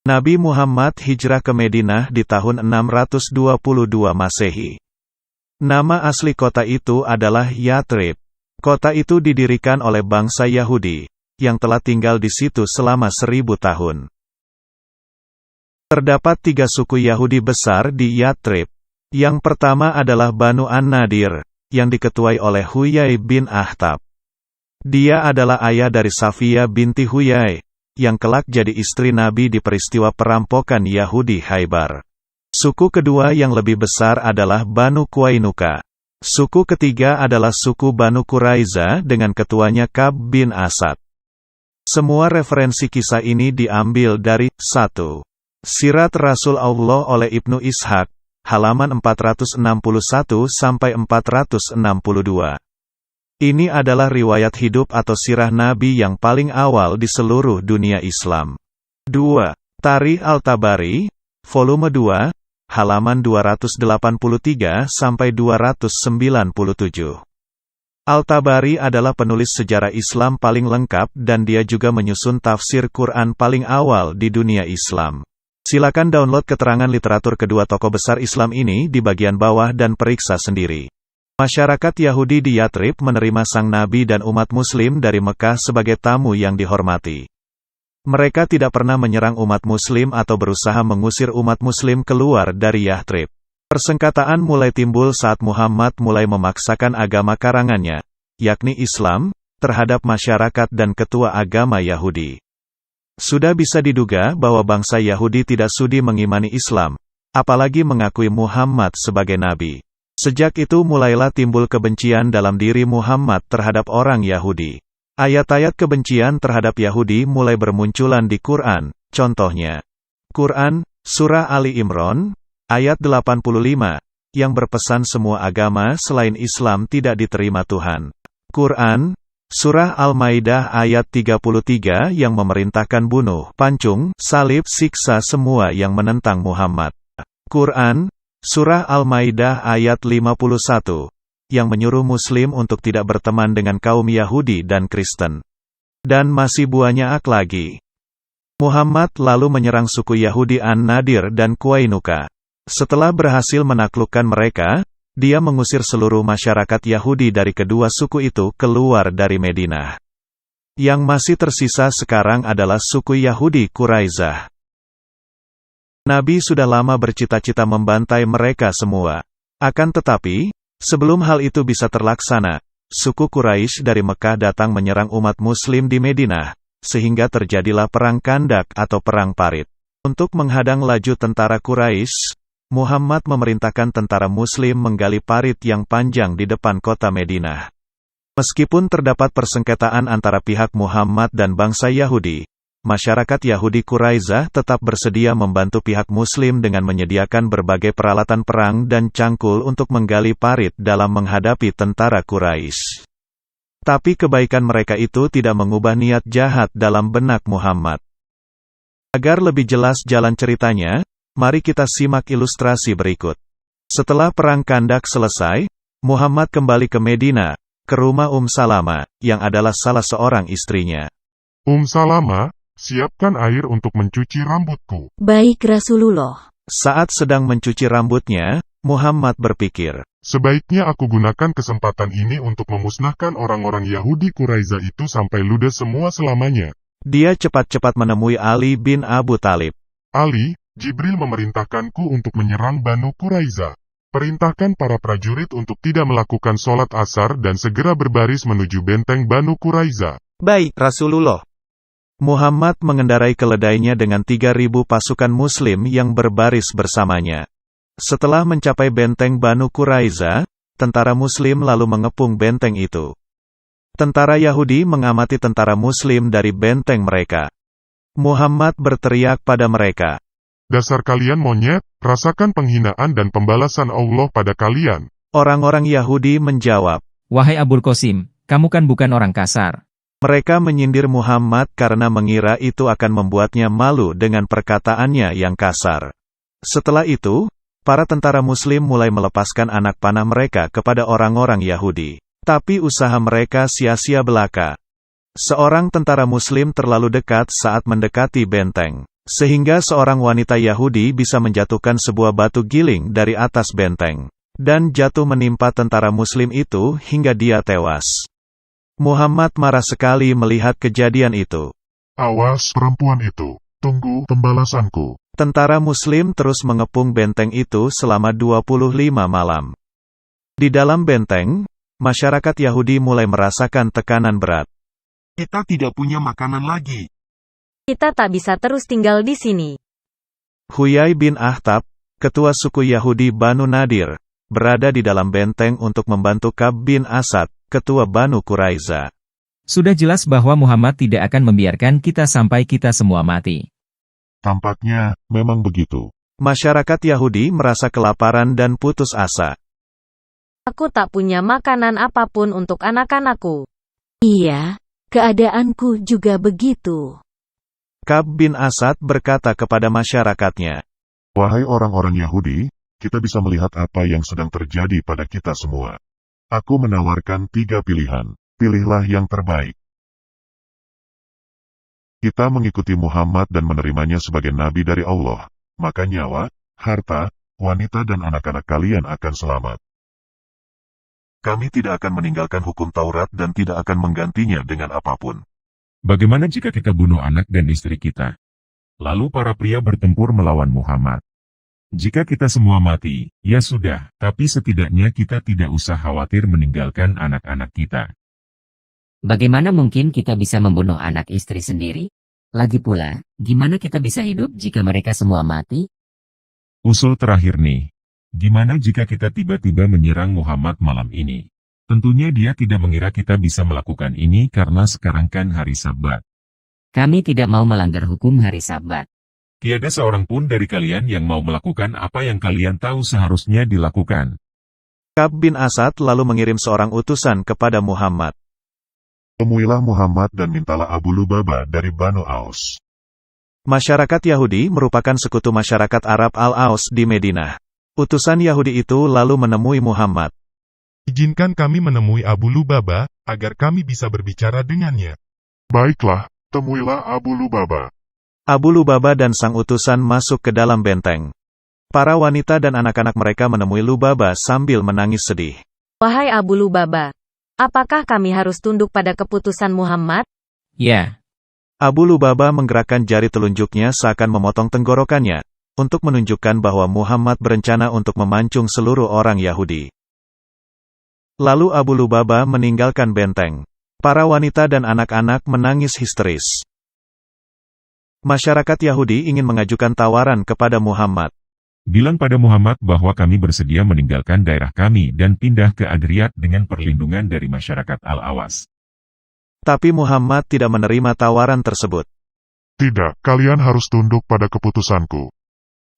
Nabi Muhammad hijrah ke Madinah di tahun 622 Masehi. Nama asli kota itu adalah Yathrib. Kota itu didirikan oleh bangsa Yahudi, yang telah tinggal di situ selama 1000 tahun. Terdapat 3 suku Yahudi besar di Yathrib. Yang pertama adalah Banu An-Nadir, yang diketuai oleh Huyai bin Akhtab. Dia adalah ayah dari Safiyah binti Huyai, yang kelak jadi istri Nabi di peristiwa perampokan Yahudi Khaybar. Suku kedua yang lebih besar adalah Banu Qainuqa. Suku ketiga adalah suku Banu Quraiza dengan ketuanya Ka'b bin Asad. Semua referensi kisah ini diambil dari 1. Sirat Rasul Allah oleh Ibnu Ishaq, halaman 461-462. Ini adalah riwayat hidup atau sirah Nabi yang paling awal di seluruh dunia Islam. 2. Tarikh Al-Tabari, volume 2, halaman 283-297. Al-Tabari adalah penulis sejarah Islam paling lengkap dan dia juga menyusun tafsir Quran paling awal di dunia Islam. Silakan download keterangan literatur kedua tokoh besar Islam ini di bagian bawah dan periksa sendiri. Masyarakat Yahudi di Yathrib menerima sang Nabi dan umat Muslim dari Mekah sebagai tamu yang dihormati. Mereka tidak pernah menyerang umat Muslim atau berusaha mengusir umat Muslim keluar dari Yathrib. Persengketaan mulai timbul saat Muhammad mulai memaksakan agama karangannya, yakni Islam, terhadap masyarakat dan ketua agama Yahudi. Sudah bisa diduga bahwa bangsa Yahudi tidak sudi mengimani Islam, apalagi mengakui Muhammad sebagai Nabi. Sejak itu mulailah timbul kebencian dalam diri Muhammad terhadap orang Yahudi. Ayat-ayat kebencian terhadap Yahudi mulai bermunculan di Quran, contohnya. Quran, Surah Ali Imran, ayat 85, yang berpesan semua agama selain Islam tidak diterima Tuhan. Quran, Surah Al-Maidah ayat 33 yang memerintahkan bunuh, pancung, salib, siksa semua yang menentang Muhammad. Quran, Surah Al-Maidah ayat 51, yang menyuruh Muslim untuk tidak berteman dengan kaum Yahudi dan Kristen. Dan masih banyak lagi. Muhammad lalu menyerang suku Yahudi An-Nadir dan Qainuqa. Setelah berhasil menaklukkan mereka, dia mengusir seluruh masyarakat Yahudi dari kedua suku itu keluar dari Madinah. Yang masih tersisa sekarang adalah suku Yahudi Quraizah. Nabi sudah lama bercita-cita membantai mereka semua. Akan tetapi, sebelum hal itu bisa terlaksana, suku Quraisy dari Mekah datang menyerang umat Muslim di Madinah, sehingga terjadilah perang Kandak atau perang parit. Untuk menghadang laju tentara Quraisy, Muhammad memerintahkan tentara Muslim menggali parit yang panjang di depan kota Madinah. Meskipun terdapat persengketaan antara pihak Muhammad dan bangsa Yahudi, masyarakat Yahudi Quraizah tetap bersedia membantu pihak Muslim dengan menyediakan berbagai peralatan perang dan cangkul untuk menggali parit dalam menghadapi tentara Quraisy. Tapi kebaikan mereka itu tidak mengubah niat jahat dalam benak Muhammad. Agar lebih jelas jalan ceritanya, mari kita simak ilustrasi berikut. Setelah perang Kandak selesai, Muhammad kembali ke Madinah, ke rumah Salama, yang adalah salah seorang istrinya. Salama, siapkan air untuk mencuci rambutku. Baik Rasulullah. Saat sedang mencuci rambutnya, Muhammad berpikir, sebaiknya aku gunakan kesempatan ini untuk memusnahkan orang-orang Yahudi Quraizah itu sampai ludes semua selamanya. Dia cepat-cepat menemui Ali bin Abu Thalib. Ali, Jibril memerintahkanku untuk menyerang Banu Quraizah. Perintahkan para prajurit untuk tidak melakukan sholat asar dan segera berbaris menuju benteng Banu Quraizah. Baik, Rasulullah. Muhammad mengendarai keledainya dengan 3.000 pasukan Muslim yang berbaris bersamanya. Setelah mencapai benteng Banu Quraizah, tentara Muslim lalu mengepung benteng itu. Tentara Yahudi mengamati tentara Muslim dari benteng mereka. Muhammad berteriak pada mereka, dasar kalian monyet, rasakan penghinaan dan pembalasan Allah pada kalian. Orang-orang Yahudi menjawab, wahai Abul Qasim, kamu kan bukan orang kasar. Mereka menyindir Muhammad karena mengira itu akan membuatnya malu dengan perkataannya yang kasar. Setelah itu, para tentara Muslim mulai melepaskan anak panah mereka kepada orang-orang Yahudi. Tapi usaha mereka sia-sia belaka. Seorang tentara Muslim terlalu dekat saat mendekati benteng. Sehingga seorang wanita Yahudi bisa menjatuhkan sebuah batu giling dari atas benteng, dan jatuh menimpa tentara Muslim itu hingga dia tewas. Muhammad marah sekali melihat kejadian itu. Awas perempuan itu, tunggu pembalasanku. Tentara Muslim terus mengepung benteng itu selama 25 malam. Di dalam benteng, masyarakat Yahudi mulai merasakan tekanan berat. Kita tidak punya makanan lagi. Kita tak bisa terus tinggal di sini. Huyai bin Akhtab, ketua suku Yahudi Banu Nadir, berada di dalam benteng untuk membantu Ka'b bin Asad, ketua Banu Quraiza. Sudah jelas bahwa Muhammad tidak akan membiarkan kita sampai kita semua mati. Tampaknya, memang begitu. Masyarakat Yahudi merasa kelaparan dan putus asa. Aku tak punya makanan apapun untuk anak-anakku. Iya, keadaanku juga begitu. Ka'b bin Asad berkata kepada masyarakatnya, Wahai orang-orang Yahudi, kita bisa melihat apa yang sedang terjadi pada kita semua. Aku menawarkan 3 pilihan. Pilihlah yang terbaik. Kita mengikuti Muhammad dan menerimanya sebagai nabi dari Allah, maka nyawa, harta, wanita dan anak-anak kalian akan selamat. Kami tidak akan meninggalkan hukum Taurat dan tidak akan menggantinya dengan apapun. Bagaimana jika kita bunuh anak dan istri kita? Lalu para pria bertempur melawan Muhammad. Jika kita semua mati, ya sudah, tapi setidaknya kita tidak usah khawatir meninggalkan anak-anak kita. Bagaimana mungkin kita bisa membunuh anak istri sendiri? Lagi pula, gimana kita bisa hidup jika mereka semua mati? Usul terakhir nih. Gimana jika kita tiba-tiba menyerang Muhammad malam ini? Tentunya dia tidak mengira kita bisa melakukan ini karena sekarang kan hari Sabat. Kami tidak mau melanggar hukum hari Sabat. Tiada seorang pun dari kalian yang mau melakukan apa yang kalian tahu seharusnya dilakukan. Ka'b bin Asad lalu mengirim seorang utusan kepada Muhammad. Temuilah Muhammad dan mintalah Abu Lubabah dari Banu Aus. Masyarakat Yahudi merupakan sekutu masyarakat Arab Al-Aus di Madinah. Utusan Yahudi itu lalu menemui Muhammad. Izinkan kami menemui Abu Lubabah, agar kami bisa berbicara dengannya. Baiklah, temuilah Abu Lubabah. Abu Lubabah dan sang utusan masuk ke dalam benteng. Para wanita dan anak-anak mereka menemui Lubabah sambil menangis sedih. Wahai Abu Lubabah, apakah kami harus tunduk pada keputusan Muhammad? Ya, Abu Lubabah menggerakkan jari telunjuknya seakan memotong tenggorokannya, untuk menunjukkan bahwa Muhammad berencana untuk memancung seluruh orang Yahudi. Lalu Abu Lubabah meninggalkan benteng. Para wanita dan anak-anak menangis histeris. Masyarakat Yahudi ingin mengajukan tawaran kepada Muhammad. Bilang pada Muhammad bahwa kami bersedia meninggalkan daerah kami dan pindah ke Adriyat dengan perlindungan dari masyarakat Al-Awas. Tapi Muhammad tidak menerima tawaran tersebut. Tidak, kalian harus tunduk pada keputusanku.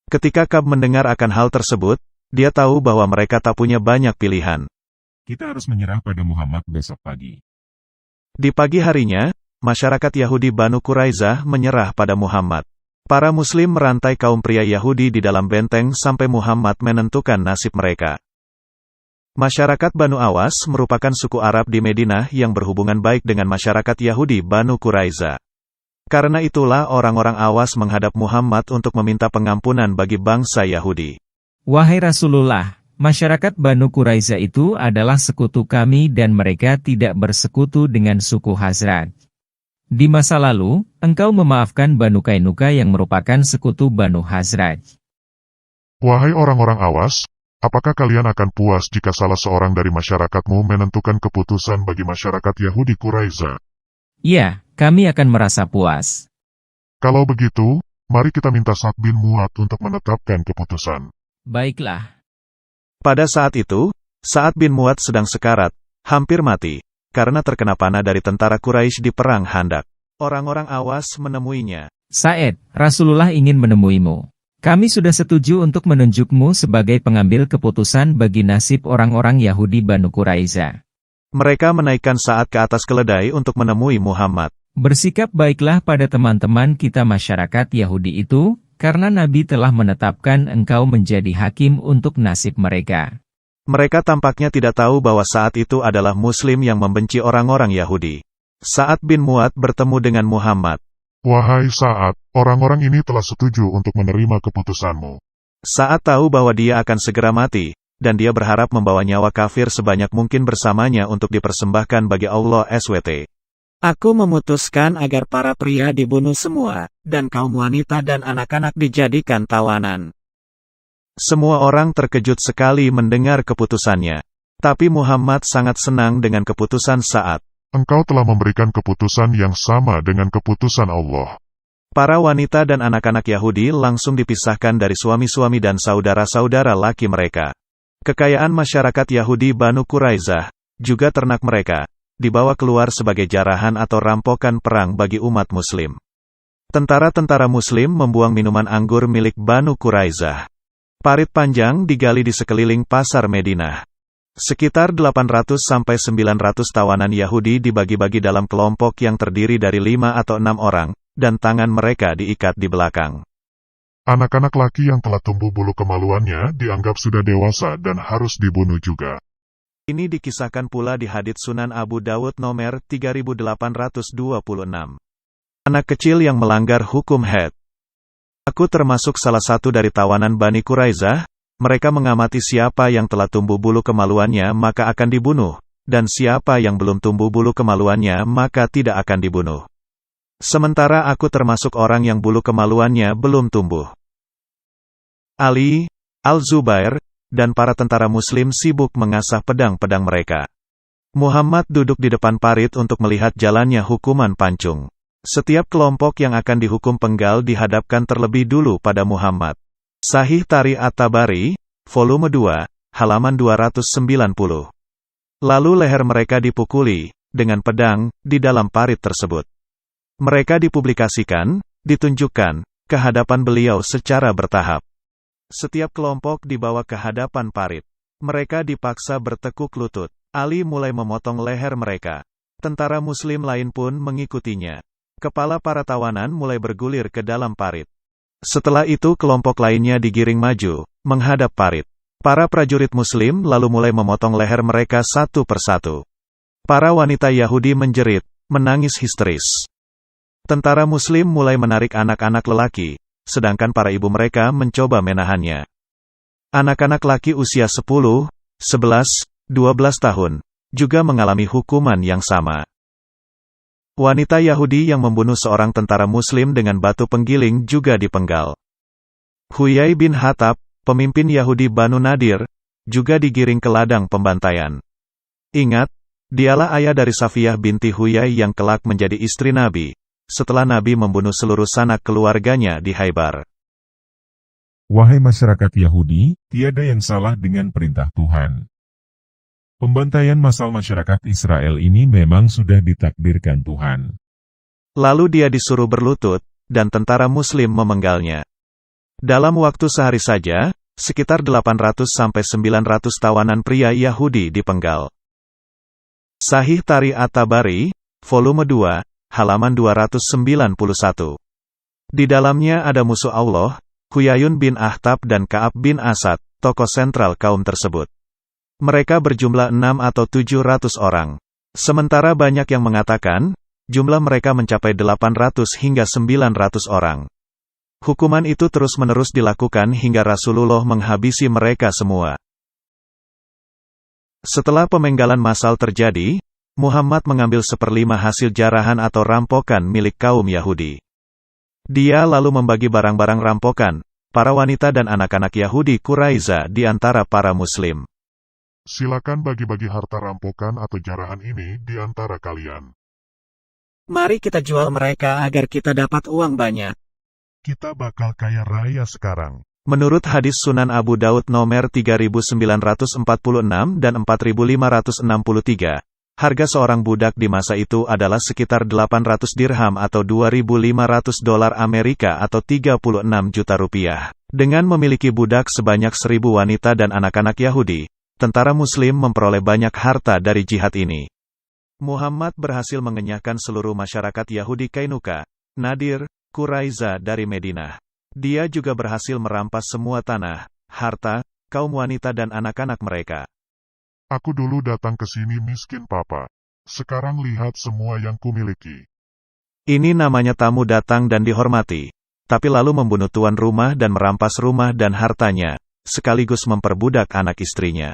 Ketika Ka'b mendengar akan hal tersebut, dia tahu bahwa mereka tak punya banyak pilihan. Kita harus menyerah pada Muhammad besok pagi. Di pagi harinya, masyarakat Yahudi Banu Quraiza menyerah pada Muhammad. Para Muslim merantai kaum pria Yahudi di dalam benteng sampai Muhammad menentukan nasib mereka. Masyarakat Banu Awas merupakan suku Arab di Madinah yang berhubungan baik dengan masyarakat Yahudi Banu Quraiza. Karena itulah orang-orang Awas menghadap Muhammad untuk meminta pengampunan bagi bangsa Yahudi. wahai Rasulullah, masyarakat Banu Quraiza itu adalah sekutu kami dan mereka tidak bersekutu dengan suku Khazraj. Di masa lalu, engkau memaafkan Banu Qainuqa yang merupakan sekutu Banu Khazraj. Wahai orang-orang Awas, apakah kalian akan puas jika salah seorang dari masyarakatmu menentukan keputusan bagi masyarakat Yahudi Quraiza? Ya, kami akan merasa puas. Kalau begitu, mari kita minta Sa'd bin Mu'adz untuk menetapkan keputusan. Baiklah. Pada saat itu, Sa'd bin Mu'adz sedang sekarat, hampir mati, karena terkena panah dari tentara Quraisy di Perang Khandaq. Orang-orang Awas menemuinya. Sa'id, Rasulullah ingin menemuimu. Kami sudah setuju untuk menunjukmu sebagai pengambil keputusan bagi nasib orang-orang Yahudi Banu Quraiza. Mereka menaikkan Sa'ad ke atas keledai untuk menemui Muhammad. Bersikap baiklah pada teman-teman kita masyarakat Yahudi itu, karena Nabi telah menetapkan engkau menjadi hakim untuk nasib mereka. Mereka tampaknya tidak tahu bahwa saat itu adalah Muslim yang membenci orang-orang Yahudi. Sa'ad bin Mu'adz bertemu dengan Muhammad. Wahai Sa'ad, orang-orang ini telah setuju untuk menerima keputusanmu. Saat tahu bahwa dia akan segera mati, dan dia berharap membawa nyawa kafir sebanyak mungkin bersamanya untuk dipersembahkan bagi Allah SWT. Aku memutuskan agar para pria dibunuh semua, dan kaum wanita dan anak-anak dijadikan tawanan. Semua orang terkejut sekali mendengar keputusannya. Tapi Muhammad sangat senang dengan keputusan Sa'ad. Engkau telah memberikan keputusan yang sama dengan keputusan Allah. Para wanita dan anak-anak Yahudi langsung dipisahkan dari suami-suami dan saudara-saudara laki mereka. Kekayaan masyarakat Yahudi Banu Quraizah, juga ternak mereka, dibawa keluar sebagai jarahan atau rampokan perang bagi umat Muslim. Tentara-tentara Muslim membuang minuman anggur milik Banu Quraizah. Parit panjang digali di sekeliling pasar Madinah. Sekitar 800-900 tawanan Yahudi dibagi-bagi dalam kelompok yang terdiri dari 5 atau 6 orang, dan tangan mereka diikat di belakang. Anak-anak laki yang telah tumbuh bulu kemaluannya dianggap sudah dewasa dan harus dibunuh juga. Ini dikisahkan pula di hadits Sunan Abu Dawud nomor 3826. Anak kecil yang melanggar hukum haid. Aku termasuk salah satu dari tawanan Bani Quraizah. Mereka mengamati siapa yang telah tumbuh bulu kemaluannya maka akan dibunuh, dan siapa yang belum tumbuh bulu kemaluannya maka tidak akan dibunuh. Sementara aku termasuk orang yang bulu kemaluannya belum tumbuh. Ali, Al-Zubair, dan para tentara Muslim sibuk mengasah pedang-pedang mereka. Muhammad duduk di depan parit untuk melihat jalannya hukuman pancung. Setiap kelompok yang akan dihukum penggal dihadapkan terlebih dulu pada Muhammad. Sahih Tarikh At-Tabari, volume 2, halaman 290. Lalu leher mereka dipukuli, dengan pedang, di dalam parit tersebut. Mereka dipublikasikan, ditunjukkan, ke hadapan beliau secara bertahap. Setiap kelompok dibawa ke hadapan parit. Mereka dipaksa bertekuk lutut. Ali mulai memotong leher mereka. Tentara Muslim lain pun mengikutinya. Kepala para tawanan mulai bergulir ke dalam parit. Setelah itu kelompok lainnya digiring maju, menghadap parit. Para prajurit Muslim lalu mulai memotong leher mereka satu persatu. Para wanita Yahudi menjerit, menangis histeris. Tentara Muslim mulai menarik anak-anak lelaki, sedangkan para ibu mereka mencoba menahannya. Anak-anak laki usia 10, 11, 12 tahun, juga mengalami hukuman yang sama. Wanita Yahudi yang membunuh seorang tentara Muslim dengan batu penggiling juga dipenggal. Huyai bin Khattab, pemimpin Yahudi Banu Nadir, juga digiring ke ladang pembantaian. Ingat, dialah ayah dari Safiyah binti Huyai yang kelak menjadi istri Nabi, setelah Nabi membunuh seluruh sanak keluarganya di Khaybar. Wahai masyarakat Yahudi, tiada yang salah dengan perintah Tuhan. Pembantaian massal masyarakat Israel ini memang sudah ditakdirkan Tuhan. Lalu dia disuruh berlutut, dan tentara Muslim memenggalnya. Dalam waktu sehari saja, sekitar 800-900 tawanan pria Yahudi dipenggal. Sahih Tarikh At-Tabari, volume 2, halaman 291. Di dalamnya ada musuh Allah, Huyayun bin Akhtab dan Ka'ab bin Asad, tokoh sentral kaum tersebut. Mereka berjumlah 6 atau 700 orang. Sementara banyak yang mengatakan, jumlah mereka mencapai 800 hingga 900 orang. Hukuman itu terus-menerus dilakukan hingga Rasulullah menghabisi mereka semua. Setelah pemenggalan massal terjadi, Muhammad mengambil 1/5 hasil jarahan atau rampokan milik kaum Yahudi. Dia lalu membagi barang-barang rampokan, para wanita dan anak-anak Yahudi Quraizah di antara para Muslim. Silakan bagi-bagi harta rampokan atau jarahan ini di antara kalian. Mari kita jual mereka agar kita dapat uang banyak. Kita bakal kaya raya sekarang. Menurut hadis Sunan Abu Daud nomor 3946 dan 4563, harga seorang budak di masa itu adalah sekitar 800 dirham atau 2.500 dolar Amerika atau 36 juta rupiah. Dengan memiliki budak sebanyak 1.000 wanita dan anak-anak Yahudi, tentara Muslim memperoleh banyak harta dari jihad ini. Muhammad berhasil mengenyahkan seluruh masyarakat Yahudi Kainuka, Nadir, Quraizah dari Madinah. Dia juga berhasil merampas semua tanah, harta, kaum wanita dan anak-anak mereka. Aku dulu datang ke sini miskin papa. Sekarang lihat semua yang kumiliki. Ini namanya tamu datang dan dihormati, tapi lalu membunuh tuan rumah dan merampas rumah dan hartanya, sekaligus memperbudak anak istrinya.